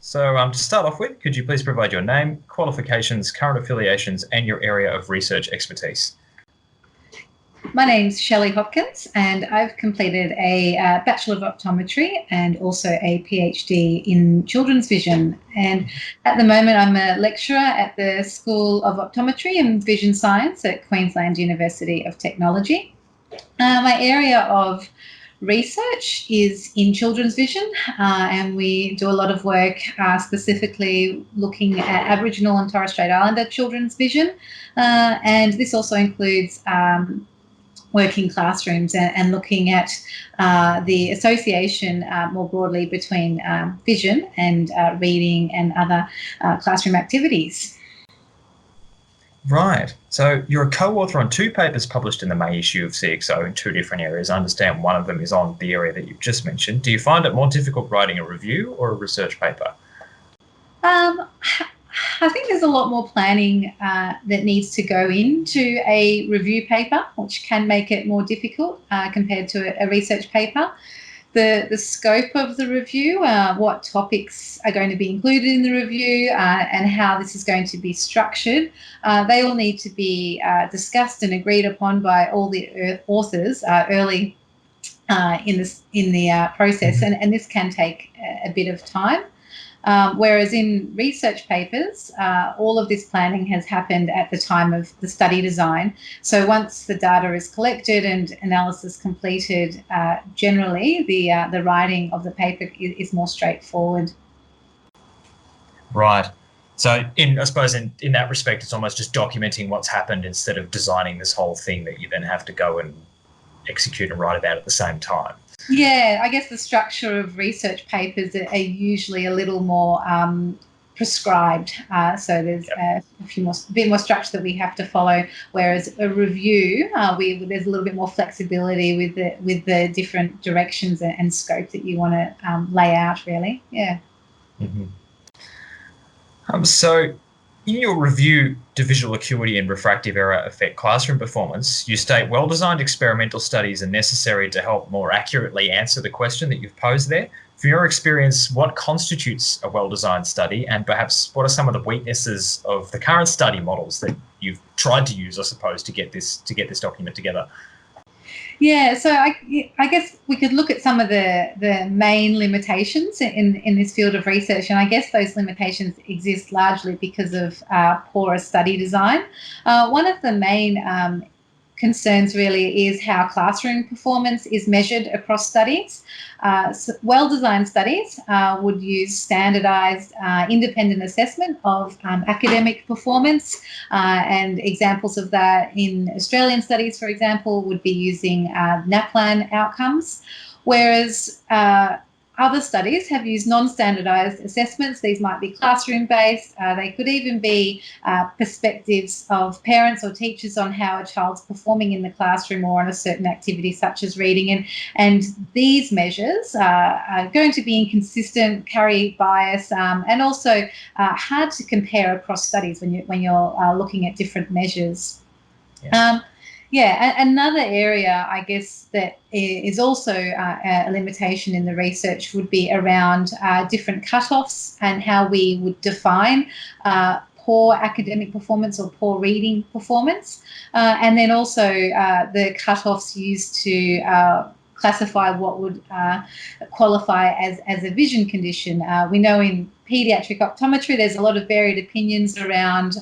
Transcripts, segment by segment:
So to start off with, could you please provide your name, qualifications, current affiliations, and your area of research expertise? My name's Shelley Hopkins, and I've completed a Bachelor of Optometry and also a PhD in Children's Vision. And at the moment, I'm a lecturer at the School of Optometry and Vision Science at Queensland University of Technology. My area of research is in children's vision, and we do a lot of work specifically looking at Aboriginal and Torres Strait Islander children's vision. And this also includes working classrooms and looking at the association more broadly between vision and reading and other classroom activities. Right. So you're a co-author on two papers published in the May issue of CXO in two different areas. I understand one of them is on the area that you've just mentioned. Do you find it more difficult writing a review or a research paper? I think there's a lot more planning that needs to go into a review paper, which can make it more difficult compared to a research paper. The scope of the review, what topics are going to be included in the review, and how this is going to be structured, they all need to be discussed and agreed upon by all the authors early in the process, and this can take a bit of time. Whereas in research papers, all of this planning has happened at the time of the study design. So once the data is collected and analysis completed, generally the writing of the paper is more straightforward. Right. So I suppose in that respect, it's almost just documenting what's happened instead of designing this whole thing that you then have to go and execute and write about at the same time. Yeah, I guess the structure of research papers are usually a little more prescribed. So there's a bit more structure that we have to follow. Whereas a review, there's a little bit more flexibility with the different directions and scope that you want to lay out. Really, yeah. Mm-hmm. So in your review, do visual acuity and refractive error affect classroom performance? You state well-designed experimental studies are necessary to help more accurately answer the question that you've posed there. From your experience, what constitutes a well-designed study, and perhaps what are some of the weaknesses of the current study models that you've tried to use, I suppose, to get this document together? Yeah, so I guess we could look at some of the main limitations in this field of research, and I guess those limitations exist largely because of poorer study design. One of the main concerns really is how classroom performance is measured across studies. So well-designed studies would use standardised independent assessment of academic performance, and examples of that in Australian studies, for example, would be using NAPLAN outcomes, whereas other studies have used non-standardised assessments. These might be classroom-based. They could even be perspectives of parents or teachers on how a child's performing in the classroom or on a certain activity such as reading. And these measures are going to be inconsistent, carry bias, and also hard to compare across studies when you're looking at different measures. Yeah. Another area, I guess, that is also a limitation in the research would be around different cutoffs and how we would define poor academic performance or poor reading performance, and then also the cutoffs used to classify what would qualify as a vision condition. We know in paediatric optometry there's a lot of varied opinions around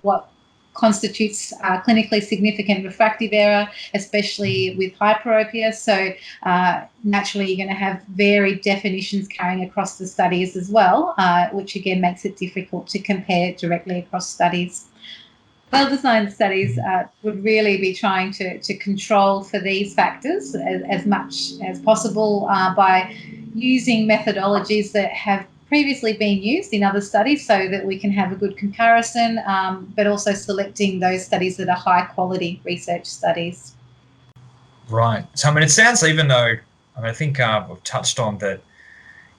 what constitutes clinically significant refractive error, especially with hyperopia. So naturally you're going to have varied definitions carrying across the studies as well, which again makes it difficult to compare directly across studies. Well-designed studies would really be trying to control for these factors as much as possible by using methodologies that have previously been used in other studies so that we can have a good comparison, but also selecting those studies that are high quality research studies. Right. So, I mean, it sounds, even though I think we've touched on that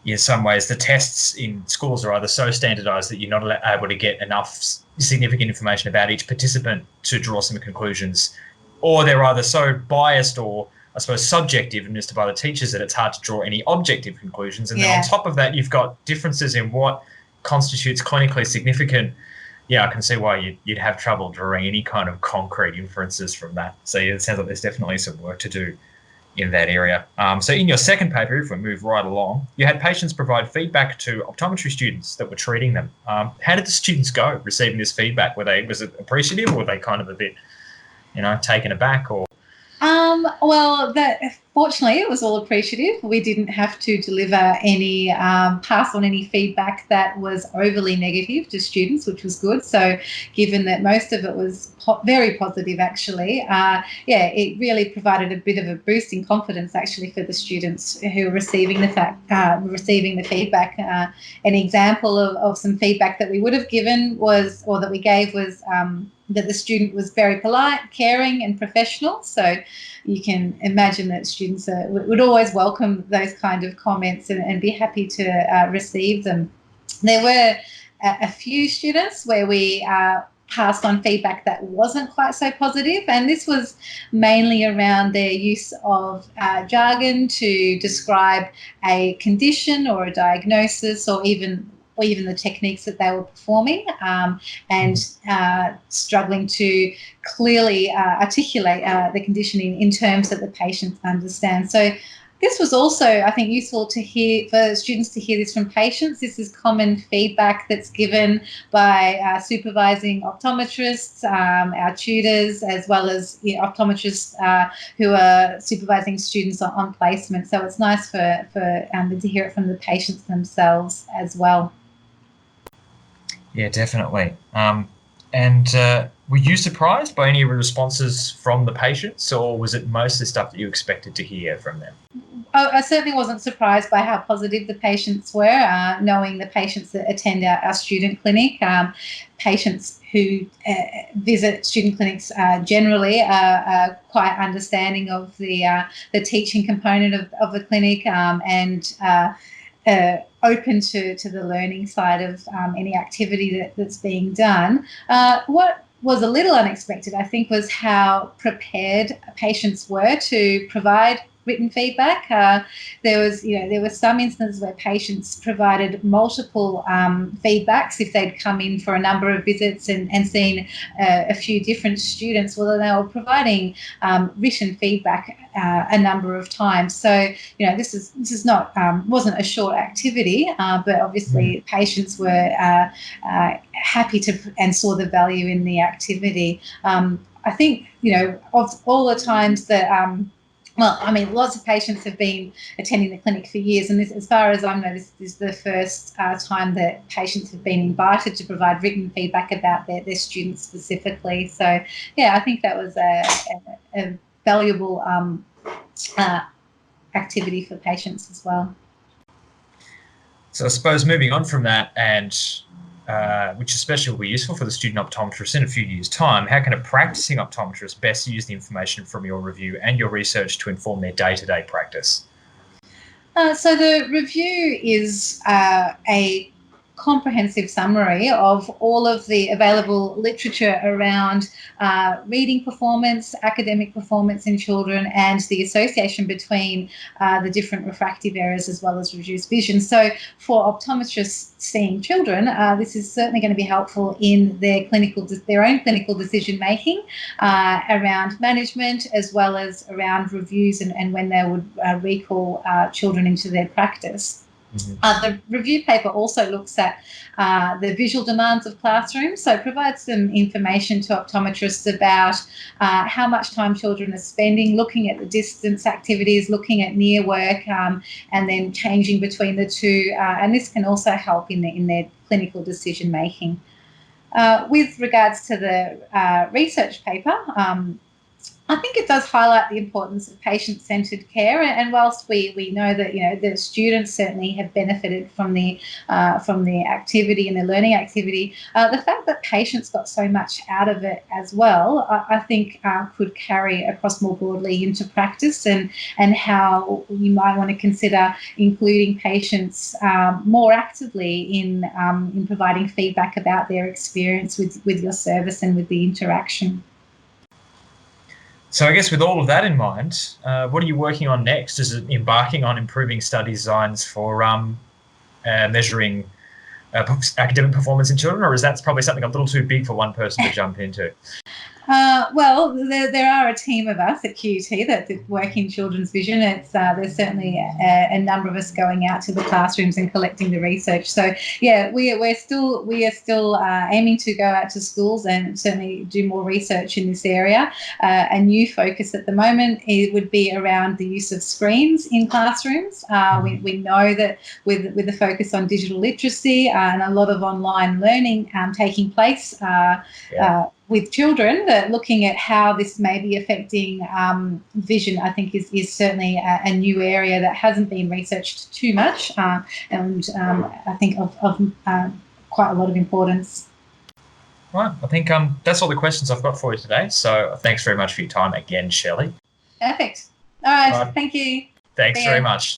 in some ways the tests in schools are either so standardised that you're not able to get enough significant information about each participant to draw some conclusions, or they're either so biased or I suppose, subjective, administered by the teachers, that it's hard to draw any objective conclusions. And then Yeah. on top of that, you've got differences in what constitutes clinically significant. Yeah, I can see why you'd have trouble drawing any kind of concrete inferences from that. So yeah, it sounds like there's definitely some work to do in that area. So in your second paper, if we move right along, you had patients provide feedback to optometry students that were treating them. How did the students go receiving this feedback? Was it appreciative, or were they kind of a bit, taken aback? Or Well, fortunately, it was all appreciative. We didn't have to deliver any, pass on any feedback that was overly negative to students, which was good. So given that most of it was very positive, actually, it really provided a bit of a boost in confidence, actually, for the students who were receiving the feedback. An example of some feedback that we would have given was that the student was very polite, caring, and professional. So you can imagine that students would always welcome those kind of comments and be happy to receive them. There were a few students where we passed on feedback that wasn't quite so positive, and this was mainly around their use of jargon to describe a condition or a diagnosis, or even the techniques that they were performing, and struggling to clearly articulate the conditioning in terms that the patients understand. So this was also, I think, useful to hear for students to hear this from patients. This is common feedback that's given by supervising optometrists, our tutors, as well as optometrists who are supervising students on placement. So it's nice for them to hear it from the patients themselves as well. Yeah, definitely. And were you surprised by any of the responses from the patients, or was it mostly stuff that you expected to hear from them? I certainly wasn't surprised by how positive the patients were, knowing the patients that attend our student clinic. Patients who visit student clinics generally are quite understanding of the teaching component of the clinic, and open to the learning side of any activity that's being done. What was a little unexpected, I think, was how prepared patients were to provide written feedback. There were some instances where patients provided multiple feedbacks if they'd come in for a number of visits and seen a few different students. Well, they were providing written feedback a number of times. So this is not wasn't a short activity, but obviously patients were happy to and saw the value in the activity. I think of all the times that lots of patients have been attending the clinic for years, and this, as far as I'm noticed, is the first time that patients have been invited to provide written feedback about their students specifically. So, yeah, I think that was a valuable activity for patients as well. So I suppose moving on from that, and which especially will be useful for the student optometrist in a few years' time, how can a practicing optometrist best use the information from your review and your research to inform their day-to-day practice? So the review is a comprehensive summary of all of the available literature around reading performance, academic performance in children, and the association between the different refractive errors as well as reduced vision. So for optometrists seeing children, this is certainly going to be helpful in their own clinical decision making around management, as well as around reviews and when they would recall children into their practice. Mm-hmm. The review paper also looks at the visual demands of classrooms, so it provides some information to optometrists about how much time children are spending looking at the distance activities, looking at near work, and then changing between the two. And this can also help in their clinical decision making. With regards to the research paper, I think it does highlight the importance of patient-centred care, and whilst we know that the students certainly have benefited from the activity and the learning activity, the fact that patients got so much out of it as well, I think could carry across more broadly into practice, and how you might want to consider including patients more actively in providing feedback about their experience with your service and with the interaction. So I guess with all of that in mind, what are you working on next? Is it embarking on improving study designs for measuring academic performance in children, or is that probably something a little too big for one person to jump into? Well, there are a team of us at QUT that work in children's vision. There's certainly a number of us going out to the classrooms and collecting the research. So yeah, we are still aiming to go out to schools and certainly do more research in this area. A new focus at the moment would be around the use of screens in classrooms. We know that with the focus on digital literacy and a lot of online learning taking place. With children, that looking at how this may be affecting vision, I think is certainly a new area that hasn't been researched too much, and I think of quite a lot of importance. Right, I think that's all the questions I've got for you today. So thanks very much for your time again, Shelley. Perfect. All right. Thank you. Thanks very much.